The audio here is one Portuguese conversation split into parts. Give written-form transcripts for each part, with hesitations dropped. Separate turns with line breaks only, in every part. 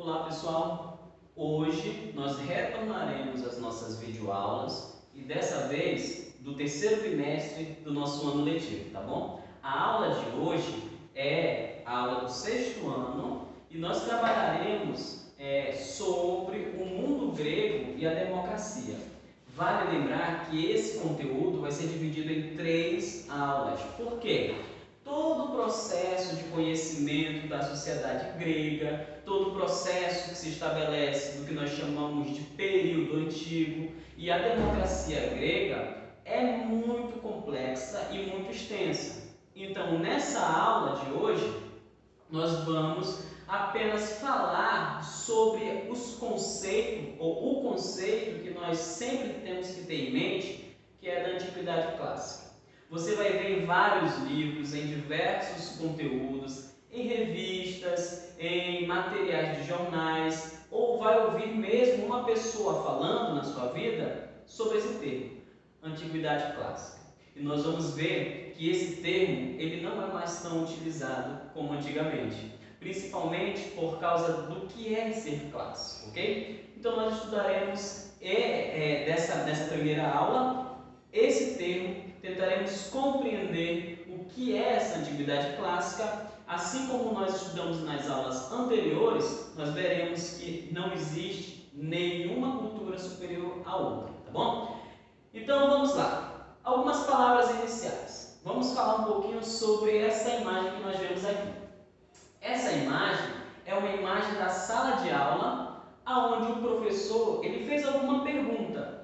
Olá pessoal, hoje nós retornaremos às nossas videoaulas e dessa vez do terceiro bimestre do nosso ano letivo, tá bom? A aula de hoje é a aula do sexto ano e nós trabalharemos sobre o mundo grego e a democracia. Vale lembrar que esse conteúdo vai ser dividido em 3 aulas. Por quê? Todo o processo de conhecimento da sociedade grega, todo o processo que se estabelece do que nós chamamos de período antigo e a democracia grega é muito complexa e muito extensa. Então, nessa aula de hoje, nós vamos apenas falar sobre os conceitos, ou o conceito que nós sempre temos que ter em mente, que é da Antiguidade Clássica. Você vai ver em vários livros, em diversos conteúdos, em revistas, em materiais de jornais, ou vai ouvir mesmo uma pessoa falando na sua vida sobre esse termo, Antiguidade Clássica. E nós vamos ver que esse termo ele não é mais tão utilizado como antigamente, principalmente por causa do que é ser clássico, ok? Então nós estudaremos nessa primeira aula esse termo, tentaremos compreender o que é essa antiguidade clássica, assim como nós estudamos nas aulas anteriores, nós veremos que não existe nenhuma cultura superior à outra, tá bom? Então vamos lá, algumas palavras iniciais. Vamos falar um pouquinho sobre essa imagem que nós vemos aqui. Essa imagem é uma imagem da sala de aula, onde o professor ele fez alguma pergunta.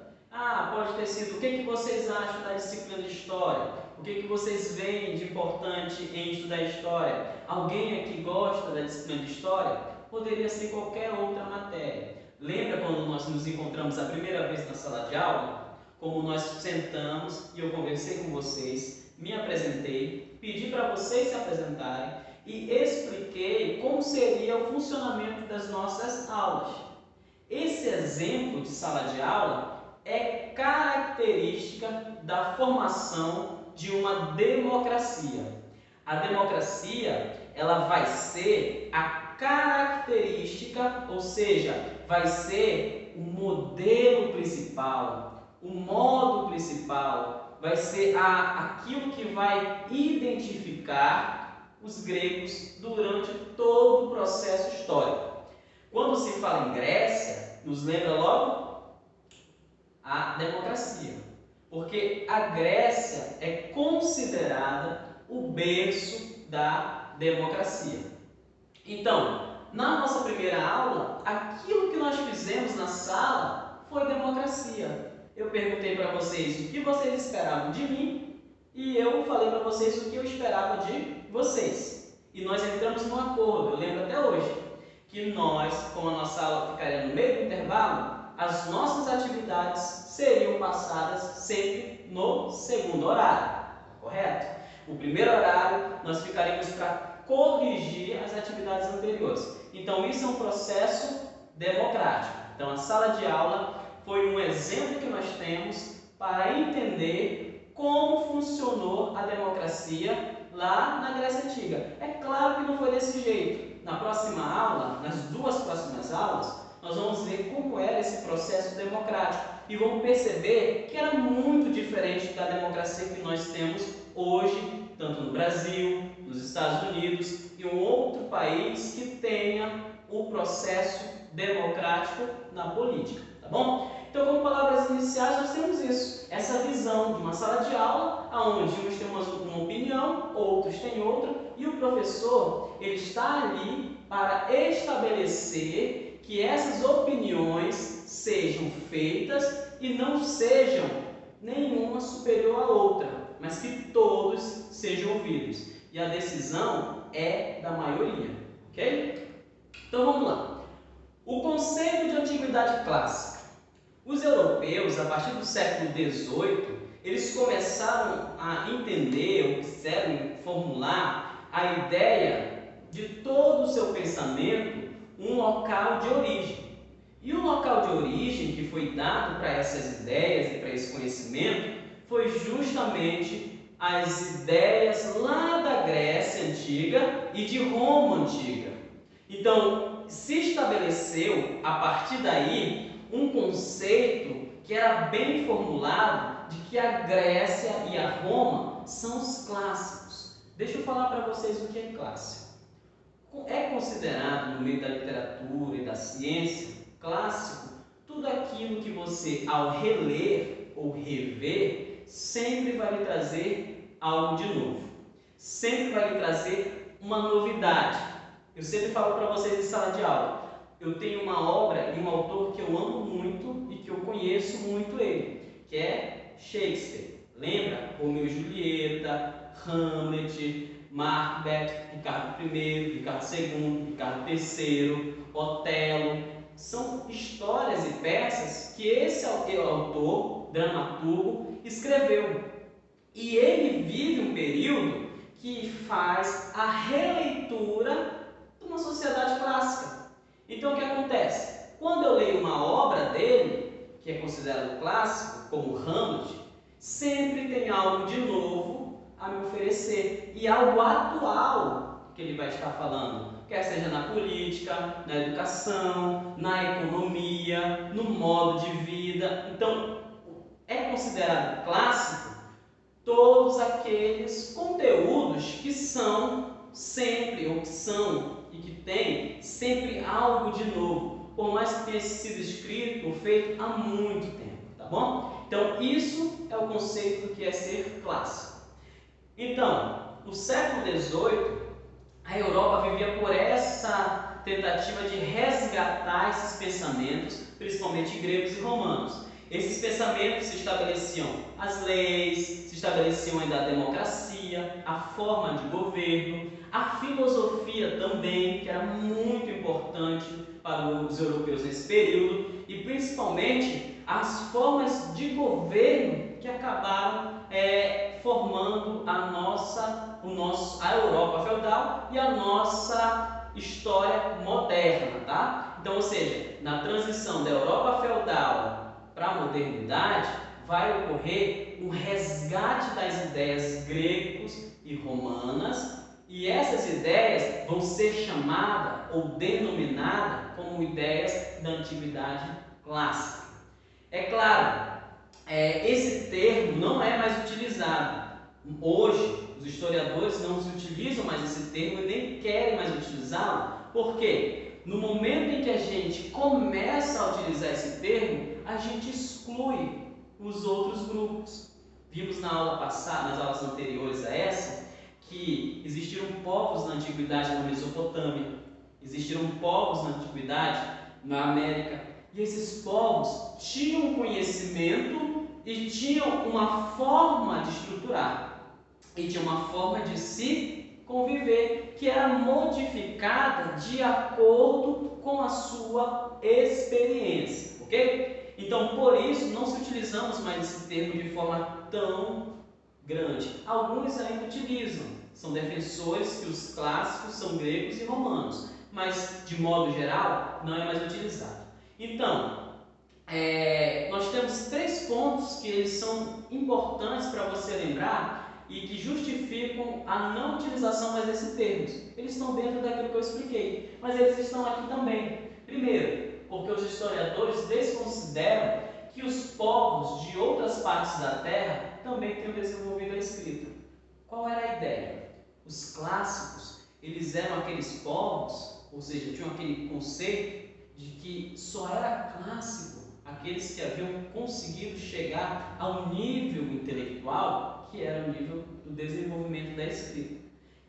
Pode ter sido, o que vocês acham da disciplina de História? O que vocês veem de importante em estudar História? Alguém aqui gosta da disciplina de História? Poderia ser qualquer outra matéria. Lembra quando nós nos encontramos a primeira vez na sala de aula? Como nós sentamos e eu conversei com vocês, me apresentei, pedi para vocês se apresentarem e expliquei como seria o funcionamento das nossas aulas. Esse exemplo de sala de aula é característica da formação de uma democracia. A democracia, ela vai ser a característica, ou seja, vai ser o modelo principal, o modo principal, vai ser aquilo que vai identificar os gregos durante todo o processo histórico. Quando se fala em Grécia, nos lembra logo a democracia, porque a Grécia é considerada o berço da democracia. Então, na nossa primeira aula, aquilo que nós fizemos na sala foi democracia. Eu perguntei para vocês o que vocês esperavam de mim e eu falei para vocês o que eu esperava de vocês. E nós entramos num acordo, eu lembro até hoje, que nós, como a nossa aula ficaria no meio do intervalo, as nossas atividades seriam passadas sempre no segundo horário, correto? O primeiro horário nós ficaríamos para corrigir as atividades anteriores. Então isso é um processo democrático. Então a sala de aula foi um exemplo que nós temos para entender como funcionou a democracia lá na Grécia Antiga. É claro que não foi desse jeito. Na próxima aula, nas 2 próximas aulas, nós vamos ver como era esse processo democrático e vamos perceber que era muito diferente da democracia que nós temos hoje, tanto no Brasil, nos Estados Unidos e um outro país que tenha o processo democrático na política, tá bom? Então, como palavras iniciais, nós temos isso, essa visão de uma sala de aula, onde uns têm uma opinião, outros têm outra, e o professor ele está ali para estabelecer que essas opiniões sejam feitas e não sejam nenhuma superior à outra, mas que todos sejam ouvidos. E a decisão é da maioria, ok? Então vamos lá. O conceito de antiguidade clássica. Os europeus, a partir do século XVIII, eles começaram a entender, ou quiseram formular a ideia de todo o seu pensamento um local de origem. E o local de origem que foi dado para essas ideias e para esse conhecimento foi justamente as ideias lá da Grécia Antiga e de Roma Antiga. Então, se estabeleceu a partir daí um conceito que era bem formulado de que a Grécia e a Roma são os clássicos. Deixa eu falar para vocês o que é clássico. É considerado no meio da literatura e da ciência clássico tudo aquilo que você, ao reler ou rever, sempre vai lhe trazer algo de novo, sempre vai lhe trazer uma novidade. Eu sempre falo para vocês em sala de aula, eu tenho uma obra e um autor que eu amo muito e que eu conheço muito ele, que é Shakespeare. Lembra? Romeu e Julieta, Hamlet, Macbeth, Ricardo I, Ricardo II, Ricardo III, Otelo. São histórias e peças que esse autor, dramaturgo, escreveu. E ele vive um período que faz a releitura de uma sociedade clássica. Então o que acontece? Quando eu leio uma obra dele, que é considerado clássico, como Hamlet, sempre tem algo de novo a me oferecer e algo atual que ele vai estar falando, quer seja na política, na educação, na economia, no modo de vida. Então, é considerado clássico todos aqueles conteúdos que são sempre, ou que são e que têm sempre algo de novo, por mais que tenha sido escrito ou feito há muito tempo, tá bom? Então, isso é o conceito do que é ser clássico. Então, no século XVIII, a Europa vivia por essa tentativa de resgatar esses pensamentos, principalmente gregos e romanos. Esses pensamentos se estabeleciam as leis, se estabeleciam ainda a democracia, a forma de governo, a filosofia também, que era muito importante para os europeus nesse período, e principalmente as formas de governo que acabaram formando a Europa feudal e a nossa história moderna, tá? Então, ou seja, na transição da Europa feudal para a modernidade, vai ocorrer um resgate das ideias gregas e romanas, e essas ideias vão ser chamadas ou denominadas como ideias da antiguidade clássica. É claro, esse termo não é mais utilizado. Hoje, os historiadores não se utilizam mais esse termo e nem querem mais utilizá-lo. Por quê? No momento em que a gente começa a utilizar esse termo, a gente exclui os outros grupos. Vimos na aula passada, nas aulas anteriores a essa, que existiram povos na antiguidade na Mesopotâmia, existiram povos na antiguidade na América, e esses povos tinham conhecimento e tinham uma forma de estruturar, e tinha uma forma de se conviver que era modificada de acordo com a sua experiência, ok? Então, por isso, não se utilizamos mais esse termo de forma tão grande. Alguns ainda utilizam, são defensores que os clássicos são gregos e romanos, mas, de modo geral, não é mais utilizado. Então, nós temos 3 pontos que eles são importantes para você lembrar e que justificam a não utilização mais desses termos. Eles estão dentro daquilo que eu expliquei, mas eles estão aqui também. Primeiro, porque os historiadores desconsideram que os povos de outras partes da Terra também tenham desenvolvido a escrita. Qual era a ideia? Os clássicos, eles eram aqueles povos, ou seja, tinham aquele conceito de que só era clássico aqueles que haviam conseguido chegar ao nível intelectual que era o nível do desenvolvimento da escrita.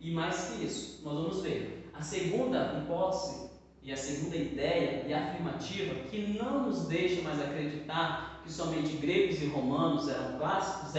E mais que isso, nós vamos ver a segunda hipótese e a segunda ideia e afirmativa que não nos deixa mais acreditar que somente gregos e romanos eram clássicos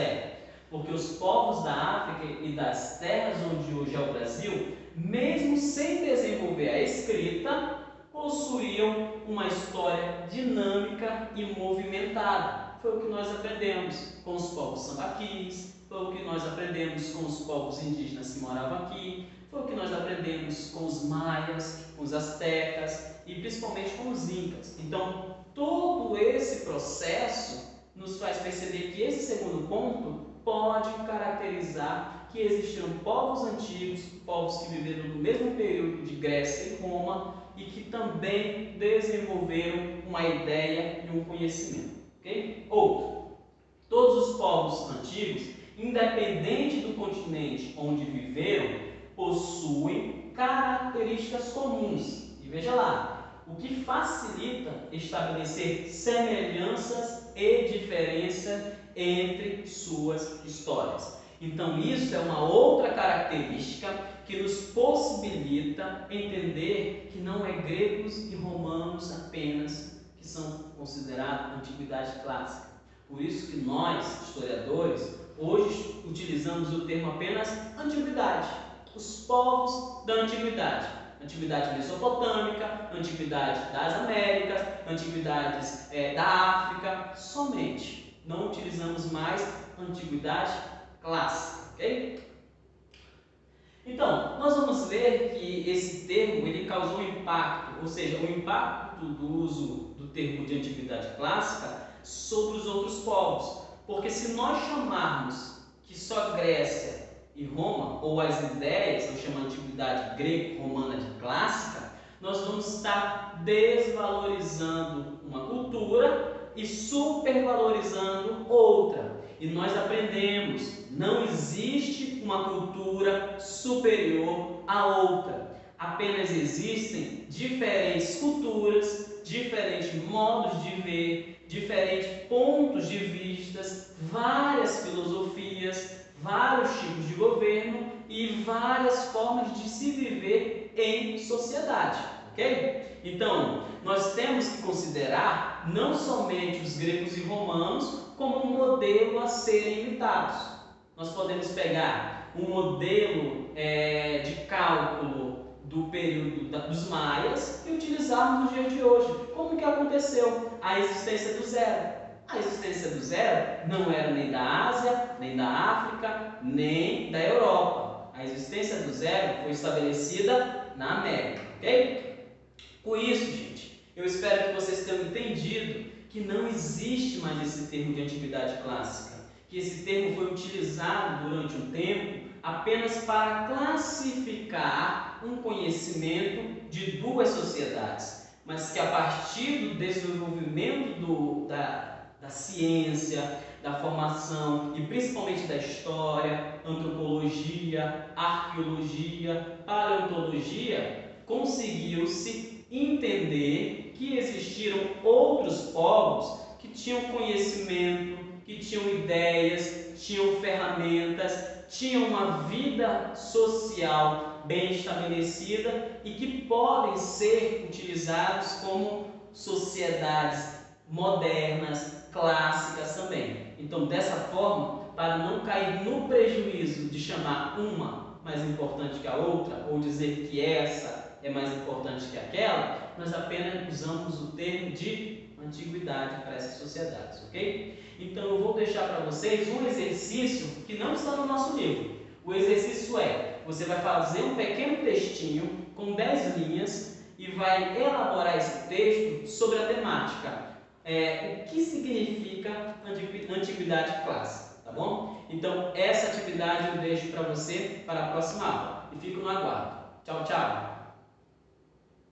porque os povos da África e das terras onde hoje é o Brasil, mesmo sem desenvolver a escrita, possuíam uma história dinâmica e movimentada. Foi o que nós aprendemos com os povos sambaquis, foi o que nós aprendemos com os povos indígenas que moravam aqui, foi o que nós aprendemos com os maias, com os astecas e principalmente com os incas. Então, todo esse processo nos faz perceber que esse segundo ponto pode caracterizar que existiram povos antigos, povos que viveram no mesmo período de Grécia e Roma e que também desenvolveram uma ideia e um conhecimento. Okay? Outro, todos os povos antigos, independente do continente onde viveram, possuem características comuns. E veja lá, o que facilita estabelecer semelhanças e diferenças entre suas histórias. Então, isso é uma outra característica que nos possibilita entender que não é gregos e romanos apenas que são considerados antiguidade clássica. Por isso que nós, historiadores, hoje utilizamos o termo apenas antiguidade. Os povos da antiguidade. Antiguidade mesopotâmica, antiguidade das Américas, antiguidades da África, somente. Não utilizamos mais antiguidade clássica, ok? Então, nós vamos ver que esse termo ele causou impacto, ou seja, o impacto do uso do termo de antiguidade clássica sobre os outros povos. Porque se nós chamarmos que só Grécia e Roma, ou as ideias, eu chamo a antiguidade greco-romana de clássica, nós vamos estar desvalorizando uma cultura e supervalorizando outra. E nós aprendemos, não existe uma cultura superior à outra. Apenas existem diferentes culturas, diferentes modos de ver, diferentes pontos de vistas, várias filosofias, vários tipos de governo e várias formas de se viver em sociedade, ok? Então, nós temos que considerar não somente os gregos e romanos como um modelo a serem imitados. Nós podemos pegar um modelo de cálculo do período dos maias e utilizarmos nos dias de hoje. Como que aconteceu a existência do zero? A existência do zero não era nem da Ásia, nem da África, nem da Europa. A existência do zero foi estabelecida na América, ok? Por isso, gente, eu espero que vocês tenham entendido que não existe mais esse termo de antiguidade clássica, que esse termo foi utilizado durante um tempo apenas para classificar um conhecimento de duas sociedades, mas que a partir do desenvolvimento da ciência, da formação e principalmente da história, antropologia, arqueologia, paleontologia, conseguiu-se entender que existiram outros povos que tinham conhecimento, que tinham ideias, tinham ferramentas, tinham uma vida social bem estabelecida e que podem ser utilizados como sociedades modernas, clássicas também. Então, dessa forma, para não cair no prejuízo de chamar uma mais importante que a outra, ou dizer que essa é mais importante que aquela, nós apenas usamos o termo de antiguidade para essas sociedades, ok? Então eu vou deixar para vocês um exercício que não está no nosso livro. O exercício é, você vai fazer um pequeno textinho com 10 linhas e vai elaborar esse texto sobre a temática. O que significa antiguidade clássica, tá bom? Então essa atividade eu deixo para você para a próxima aula. E fico no aguardo. Tchau, tchau!